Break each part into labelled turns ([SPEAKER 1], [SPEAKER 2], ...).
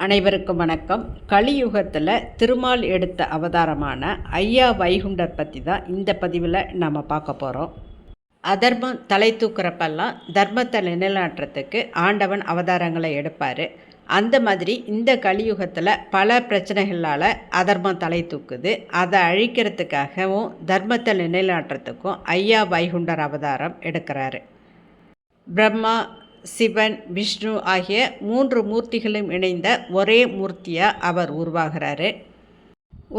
[SPEAKER 1] அனைவருக்கும் வணக்கம். கலியுகத்தில் திருமால் எடுத்த அவதாரமான ஐயா வைகுண்டர் பற்றி தான் இந்த பதிவில் நாம் பார்க்க போகிறோம். அதர்மம் தலை தூக்குறப்பெல்லாம் தர்மத்தை நிலைநாட்டுறதுக்கு ஆண்டவன் அவதாரங்களை எடுப்பார். அந்த மாதிரி இந்த கலியுகத்தில் பல பிரச்சனைகளால் அதர்மம் தலை தூக்குது. அதை அழிக்கிறதுக்காகவும் தர்மத்தை நிலைநாட்டுறதுக்கும் ஐயா வைகுண்டர் அவதாரம் எடுக்கிறாரு. பிரம்மா, சிவன், விஷ்ணு ஆகிய 3 மூர்த்திகளும் இணைந்த ஒரே மூர்த்தியாக அவர் உருவாகிறாரு.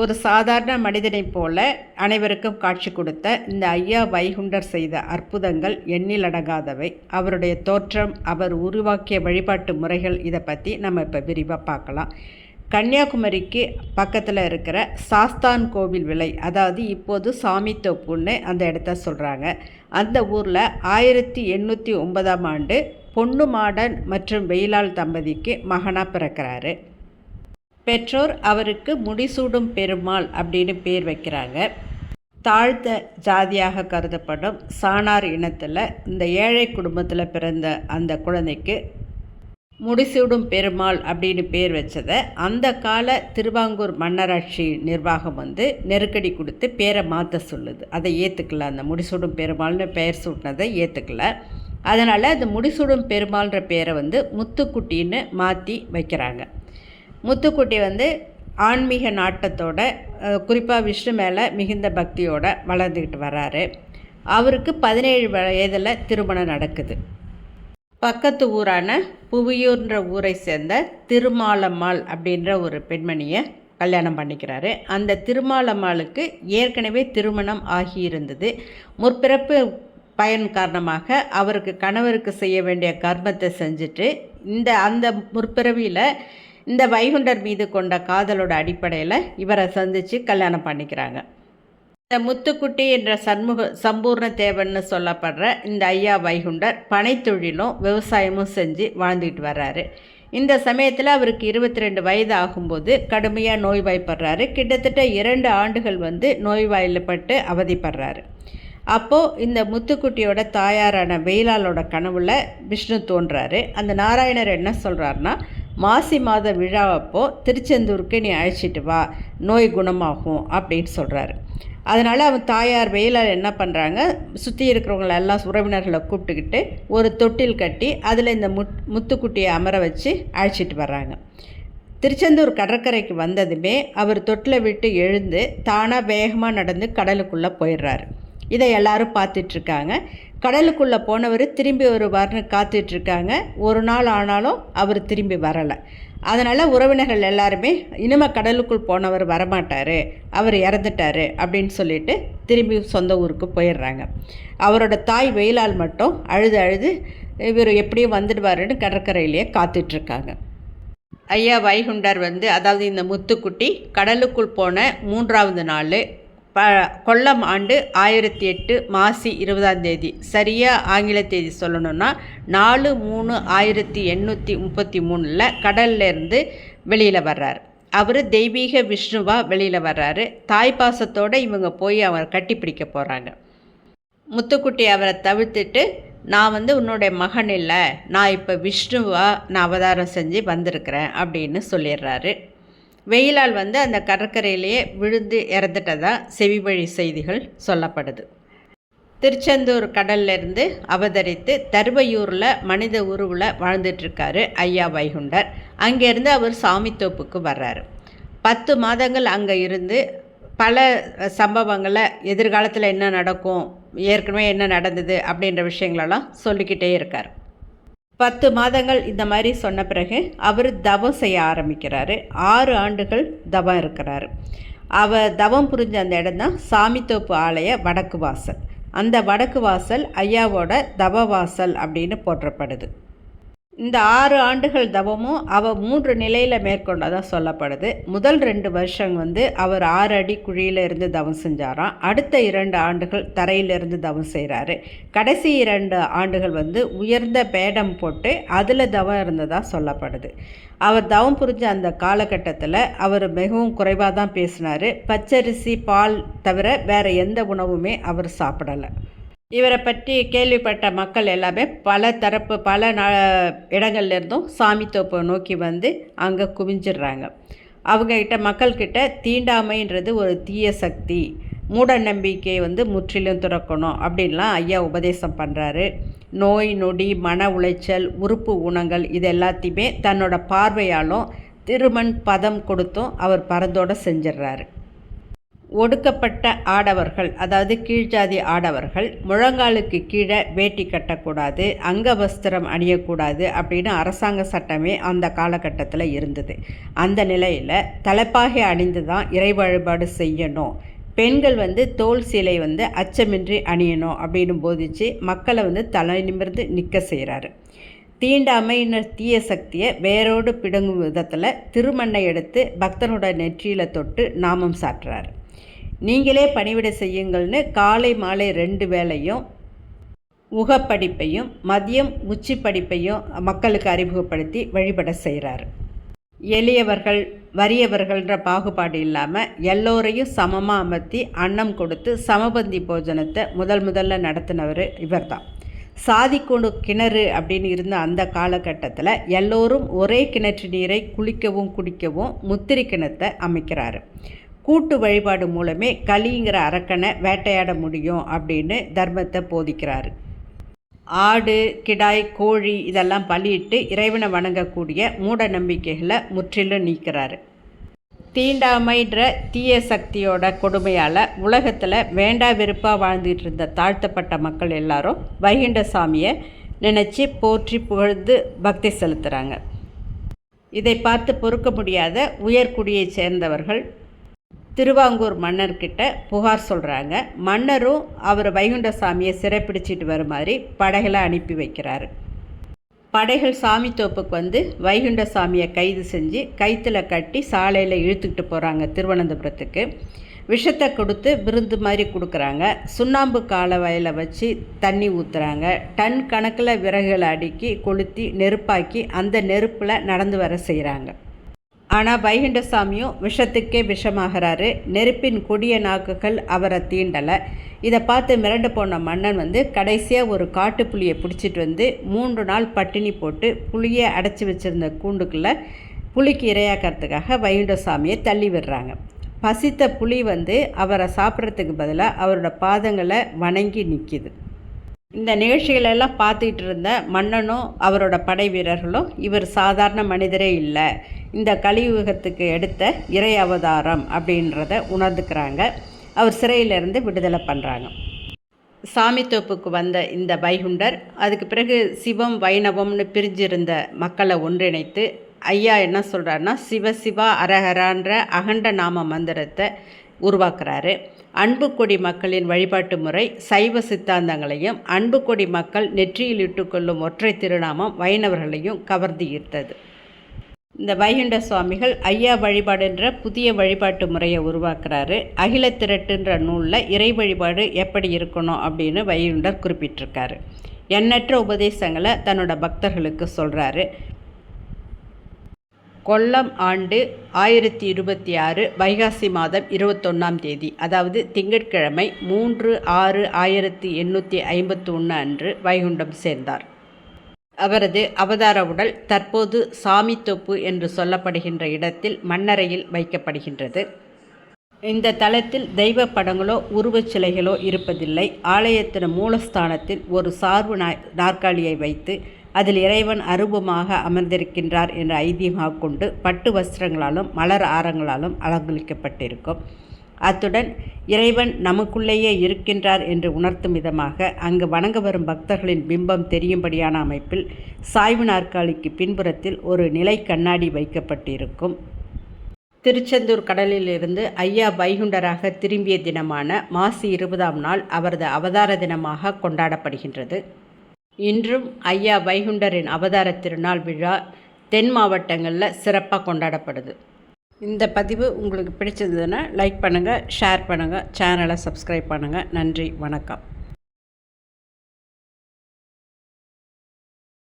[SPEAKER 1] ஒரு சாதாரண மனிதனைப் போல அனைவருக்கும் காட்சி கொடுத்த இந்த ஐயா வைகுண்டர் செய்த அற்புதங்கள் எண்ணிலடங்காதவை. அவருடைய தோற்றம், அவர் உருவாக்கிய வழிபாட்டு முறைகள், இதை பற்றி நம்ம இப்போ விரிவாக பார்க்கலாம். கன்னியாகுமரிக்கு பக்கத்தில் இருக்கிற சாஸ்தான் கோவில் விலை, அதாவது இப்போது சாமித்தோப்புன்னு அந்த இடத்த சொல்கிறாங்க. அந்த ஊரில் 1809ஆம் ஆண்டு பொண்ணு மாடன் மற்றும் வெயிலாள் தம்பதிக்கு மகனாக பிறக்கிறாரு. பெற்றோர் அவருக்கு முடிசூடும் பெருமாள் அப்படின்னு பேர் வைக்கிறாங்க. தாழ்ந்த ஜாதியாக கருதப்படும் சாணார் இனத்தில் இந்த ஏழை குடும்பத்தில் பிறந்த அந்த குழந்தைக்கு முடிசூடும் பெருமாள் அப்படின்னு பேர் வச்சதை அந்த கால திருவாங்கூர் மன்னராட்சி நிர்வாகம் நெருக்கடி கொடுத்து பேரை மாற்ற சொல்லுது. அதை ஏற்றுக்கல. அந்த முடிசூடும் பெருமாள்னு பெயர் சூட்டினதை ஏற்றுக்கல. அதனால் அந்த முடிசூடும் பெருமாள்ன்ற பேரை முத்துக்குட்டின்னு மாற்றி வைக்கிறாங்க. முத்துக்குட்டி ஆன்மீக நாட்டத்தோட, குறிப்பாக விஷ்ணு மேலே மிகுந்த பக்தியோடு வளர்ந்துக்கிட்டு வர்றாரு. அவருக்கு 17 வயதில் திருமணம் நடக்குது. பக்கத்து ஊரான புவியூர்ன்ற ஊரை சேர்ந்த திருமாலம்மாள் அப்படின்ற ஒரு பெண்மணியை கல்யாணம் பண்ணிக்கிறாரு. அந்த திருமாலம்மாளுக்கு ஏற்கனவே திருமணம் ஆகியிருந்தது. முற்பிறப்பு பயன் காரணமாக அவருக்கு கணவருக்கு செய்ய வேண்டிய கர்மத்தை செஞ்சுட்டு அந்த முற்பிறவியில் இந்த வைகுண்டர் மீது கொண்ட காதலோட அடிப்படையில் இவரை சந்தித்து கல்யாணம் பண்ணிக்கிறாங்க. இந்த முத்துக்குட்டி என்ற சம்பூர்ண தேவன்னு சொல்லப்படுற இந்த ஐயா வைகுண்டர் பனைத்தொழிலும் விவசாயமும் செஞ்சு வாழ்ந்துக்கிட்டு வர்றாரு. இந்த சமயத்தில் அவருக்கு 22 வயது ஆகும்போது கடுமையாக நோய்வாய்ப்படுறாரு. கிட்டத்தட்ட 2 ஆண்டுகள் நோய்வாய்ப்பட்டு அவதிப்படுறாரு. அப்போது இந்த முத்துக்குட்டியோட தாயாரான வெயிலாளோட கனவுல விஷ்ணு தோன்றாரு. அந்த நாராயணர் என்ன சொல்கிறாருன்னா, மாசி மாத விழாவப்போ திருச்செந்தூருக்கு நீ அழைச்சிட்டு வா, நோய் குணமாகும் அப்படின்னு சொல்கிறாரு. அதனால் அவன் தாயார் வெயிலால் என்ன பண்ணுறாங்க, சுற்றி இருக்கிறவங்களெல்லாம் உறவினர்களை கூப்பிட்டுக்கிட்டு ஒரு தொட்டில் கட்டி அதில் இந்த முத்துக்குட்டியை அமர வச்சு அழைச்சிட்டு வர்றாங்க. திருச்செந்தூர் கடற்கரைக்கு வந்ததுமே அவர் தொட்டிலை விட்டு எழுந்து தானாக வேகமாக நடந்து கடலுக்குள்ளே போயிடுறாரு. இதை எல்லாரும் பார்த்துட்ருக்காங்க. கடலுக்குள்ளே போனவர் திரும்பி வருவார்னு காத்துட்ருக்காங்க. ஒரு நாள் ஆனாலும் அவர் திரும்பி வரலை. அதனால் உறவினர்கள் எல்லாருமே இனிமேல் கடலுக்குள் போனவர் வரமாட்டார், அவர் இறந்துட்டார் அப்படின்னு சொல்லிட்டு திரும்பி சொந்த ஊருக்கு போயிடுறாங்க. அவரோட தாய் வெயிலால் மட்டும் அழுது இவர் எப்படியும் வந்துடுவாருன்னு கடற்கரையிலேயே காத்துட்ருக்காங்க. ஐயா வைகுண்டர் அதாவது இந்த முத்துக்குட்டி கடலுக்குள் போன 3ஆவது நாள் கொல்லம் ஆண்டு 1008 மாசி 20ஆம் தேதி, சரியாக ஆங்கில தேதி சொல்லணும்னா 4/3/1833 கடல்லேருந்து வெளியில் வர்றார். அவர் தெய்வீக விஷ்ணுவாக வெளியில் வர்றாரு. தாய்ப்பாசத்தோடு இவங்க போய் அவரை கட்டிப்பிடிக்க போகிறாங்க. முத்துக்குட்டி அவரை தவிர்த்துட்டு, நான் உன்னுடைய மகன் இல்லை, நான் இப்போ விஷ்ணுவாக நான் அவதாரம் செஞ்சு வந்திருக்கிறேன் அப்படின்னு சொல்லிடுறாரு. வெயிலால் அந்த கடற்கரையிலேயே விழுந்து இறந்துட்டதா செவிவழி செய்திகள் சொல்லப்படுது. திருச்செந்தூர் கடல்லேருந்து அவதரித்து தருவையூரில் மனித உருவில் வாழ்ந்துட்டுருக்காரு ஐயா வைகுண்டர். அங்கேருந்து அவர் சாமித்தோப்புக்கு வர்றாரு. 10 மாதங்கள் அங்கே இருந்து பல சம்பவங்களை, எதிர்காலத்தில் என்ன நடக்கும், ஏற்கனவே என்ன நடந்தது அப்படின்ற விஷயங்களெல்லாம் சொல்லிக்கிட்டே இருக்கார். 10 மாதங்கள் இந்த மாதிரி சொன்ன பிறகு அவர் தவம் செய்ய ஆரம்பிக்கிறாரு. 6 ஆண்டுகள் தவம் இருக்கிறாரு. அவர் தவம் புரிஞ்ச அந்த இடம் தான் சாமித்தோப்பு ஆலய வடக்கு வாசல். அந்த வடக்கு வாசல் ஐயாவோட தவ வாசல் அப்படின்னு போற்றப்படுது. இந்த 6 ஆண்டுகள் தவமும் அவர் 3 நிலையில் மேற்கொண்டதாக சொல்லப்படுது. முதல் 2 வருஷம் அவர் 6 அடி குழியில் இருந்து தவம் செஞ்சாராம். அடுத்த 2 ஆண்டுகள் தரையிலிருந்து தவம் செய்கிறாரு. கடைசி 2 ஆண்டுகள் உயர்ந்த பேடம் போட்டு அதில் தவம் இருந்ததாக சொல்லப்படுது. அவர் தவம் புரிஞ்ச அந்த காலகட்டத்தில் அவர் மிகவும் குறைவாக தான் பேசினார். பச்சரிசி, பால் தவிர வேறு எந்த உணவுமே அவர் சாப்பிடலை. இவரை பற்றி கேள்விப்பட்ட மக்கள் எல்லாமே பல தரப்பு பல இடங்கள்லேருந்தும் சாமி தோப்பை நோக்கி வந்து அங்கே குவிஞ்சிடுறாங்க. அவங்கக்கிட்ட மக்கள்கிட்ட தீண்டாமைன்றது ஒரு தீய சக்தி, மூட நம்பிக்கையை முற்றிலும் துறக்கணும் அப்படின்லாம் ஐயா உபதேசம் பண்ணுறாரு. நோய் நொடி, மன உளைச்சல், உறுப்பு ஊனங்கள் இது எல்லாத்தையுமே தன்னோட பார்வையாலும் திருமண் பதம் கொடுத்தும் அவர் பரந்தோட செஞ்சிடுறாரு. ஒடுக்கப்பட்ட ஆடவர்கள், அதாவது கீழ்ஜாதி ஆடவர்கள் முழங்காலுக்கு கீழே வேட்டி கட்டக்கூடாது, அங்கவஸ்திரம் அணியக்கூடாது அப்படின்னு அரசாங்க சட்டமே அந்த காலகட்டத்தில் இருந்தது. அந்த நிலையில் தலைப்பாகை அணிந்து தான் இறை வழிபாடு செய்யணும், பெண்கள் தோல் சீலை அச்சமின்றி அணியணும் அப்படின்னு போதிச்சு மக்களை தலை நிமிர்ந்து நிற்க செய்கிறாரு. தீண்டாமையினர் தீய சக்தியை வேரோடு பிடுங்கும் விதத்தில் திருமண்ணை எடுத்து பக்தனோட நெற்றியில் தொட்டு நாமம் சாட்டுறாரு. நீங்களே பணிவிடை செய்யுங்கள்னு காலை மாலை 2 வேளையும் உகப்படிப்பையும் மதியம் உச்சி படிப்பையும் மக்களுக்கு அறிமுகப்படுத்தி வழிபட செய்கிறார். எளியவர்கள் வறியவர்கள்ன்ற பாகுபாடு இல்லாமல் எல்லோரையும் சமமாக அமர்த்தி அன்னம் கொடுத்து சமபந்தி போஜனத்தை முதல்ல நடத்தினவர் இவர் தான். சாதி கொண்டு கிணறு அப்படின்னு இருந்த அந்த காலகட்டத்தில் எல்லோரும் ஒரே கிணற்று நீரை குளிக்கவும் குடிக்கவும் முத்திரை கிணத்தை அமைக்கிறாரு. கூட்டு வழிபாடு மூலமே கலிங்கிற அரக்கனை வேட்டையாட முடியும் அப்படின்னு தர்மத்தை போதிக்கிறாரு. ஆடு, கிடாய், கோழி இதெல்லாம் பலியிட்டு இறைவனை வணங்கக்கூடிய மூட நம்பிக்கைகளை முற்றிலும் நீக்கிறாரு. தீண்டாமைன்ற தீய சக்தியோட கொடுமையால் உலகத்தில் வேண்டா வெறுப்பாக வாழ்ந்துட்டு இருந்த தாழ்த்தப்பட்ட மக்கள் எல்லாரும் வைகுண்ட சாமியை நினச்சி போற்றி புகழ்ந்து பக்தி செலுத்துகிறாங்க. இதை பார்த்து பொறுக்க முடியாத உயர்குடியை சேர்ந்தவர்கள் திருவாங்கூர் மன்னர்கிட்ட புகார் சொல்கிறாங்க. மன்னரும் அவர் வைகுண்ட சாமியை சிறைப்பிடிச்சிட்டு வர மாதிரி படைகளை அனுப்பி வைக்கிறாரு. படைகள் சாமி தோப்புக்கு வைகுண்ட சாமியை கைது செஞ்சு கைத்தில் கட்டி சாலையில் இழுத்துக்கிட்டு போகிறாங்க திருவனந்தபுரத்துக்கு. விஷத்தை கொடுத்து விருந்து மாதிரி கொடுக்குறாங்க. சுண்ணாம்பு கால வயலை வச்சு தண்ணி ஊற்றுறாங்க. டன் கணக்கில் விறகுகளை அடுக்கி கொளுத்தி நெருப்பாக்கி அந்த நெருப்பில் நடந்து வர செய்கிறாங்க. ஆனால் வைகுண்ட சாமியும் விஷத்துக்கே விஷமாகிறாரு. நெருப்பின் கொடிய நாக்குகள் அவரை தீண்டலை. இதை பார்த்து மிரண்டு போன மன்னன் கடைசியாக ஒரு காட்டுப்புலியை பிடிச்சிட்டு 3 நாள் பட்டினி போட்டு புளியை அடைச்சி வச்சுருந்த கூண்டுக்குள்ளே புலிக்கு இரையாக்கிறதுக்காக வைகுண்ட சாமியை தள்ளி விடுறாங்க. பசித்த புலி அவரை சாப்பிட்றதுக்கு பதிலாக அவரோட பாதங்களை வணங்கி நிற்கிது. இந்த நிகழ்ச்சிகளெல்லாம் பார்த்துக்கிட்டு இருந்த மன்னனும் அவரோட படை வீரர்களும் இவர் சாதாரண மனிதரே இல்லை, இந்த கலியுகத்துக்கு எடுத்த இறை அவதாரம் அப்படின்றத உணர்ந்துக்கிறாங்க. அவர் சிறையிலேருந்து விடுதலை பண்ணுறாங்க. சாமி தோப்புக்கு வந்த இந்த வைகுண்டர் அதுக்கு பிறகு சிவம் வைணவம்னு பிரிஞ்சிருந்த மக்களை ஒன்றிணைத்து ஐயா என்ன சொல்கிறாருன்னா சிவ சிவா அரஹரான்ற அகண்ட நாம மந்திரத்தை உருவாக்குறாரு. அன்புக்கொடி மக்களின் வழிபாட்டு முறை சைவ சித்தாந்தங்களையும் அன்புக்கொடி மக்கள் நெற்றியில் இட்டுக்கொள்ளும் ஒற்றை திருநாமம் வைணவர்களையும் கவர்ந்து ஈர்த்தது. இந்த வைகுண்ட சுவாமிகள் ஐயா வழிபாடுன்ற புதிய வழிபாட்டு முறையை உருவாக்குறாரு. அகில திரட்டுன்ற நூலில் இறை வழிபாடு எப்படி இருக்கணும் அப்படின்னு வைகுண்டர் குறிப்பிட்டிருக்காரு. எண்ணற்ற உபதேசங்களை தன்னோட பக்தர்களுக்கு சொல்கிறாரு. கொல்லம் ஆண்டு 1026 வைகாசி மாதம் 21ஆம் தேதி, அதாவது திங்கட்கிழமை 3/6/1851 அன்று வைகுண்டம் சேர்ந்தார். அவரது அவதார உடல் தற்போது சாமித்தோப்பு என்று சொல்லப்படுகின்ற இடத்தில் மண்ணறையில் வைக்கப்படுகின்றது. இந்த தலத்தில் தெய்வ படங்களோ உருவச் சிலைகளோ இருப்பதில்லை. ஆலயத்தின் மூலஸ்தானத்தில் ஒரு சார்பு நாற்காலியை வைத்து அதில் இறைவன் அரூபமாக அமர்ந்திருக்கின்றார் என்ற ஐதீகமாக கொண்டு பட்டு வஸ்திரங்களாலும் மலர் ஆரங்களாலும் அலங்கரிக்கப்பட்டிருக்கும். அத்துடன் இறைவன் நமக்குள்ளேயே இருக்கின்றார் என்று உணர்த்தும் விதமாக அங்கு வணங்க வரும் பக்தர்களின் பிம்பம் தெரியும்படியான அமைப்பில் சாய்வு நாற்காலிக்கு பின்புறத்தில் ஒரு நிலை கண்ணாடி வைக்கப்பட்டிருக்கும். திருச்செந்தூர் கடலிலிருந்து ஐயா வைகுண்டராக திரும்பிய தினமான மாசி 20ஆம் நாள் அவரது அவதார தினமாக கொண்டாடப்படுகின்றது. இன்றும் ஐயா வைகுண்டரின் அவதார திருநாள் விழா தென் மாவட்டங்களில் சிறப்பாக கொண்டாடப்படுது. இந்த பதிவு உங்களுக்கு பிடிச்சிருந்ததுன்னா லைக் பண்ணுங்கள், ஷேர் பண்ணுங்கள், சேனலை சப்ஸ்கிரைப் பண்ணுங்கள். நன்றி, வணக்கம்.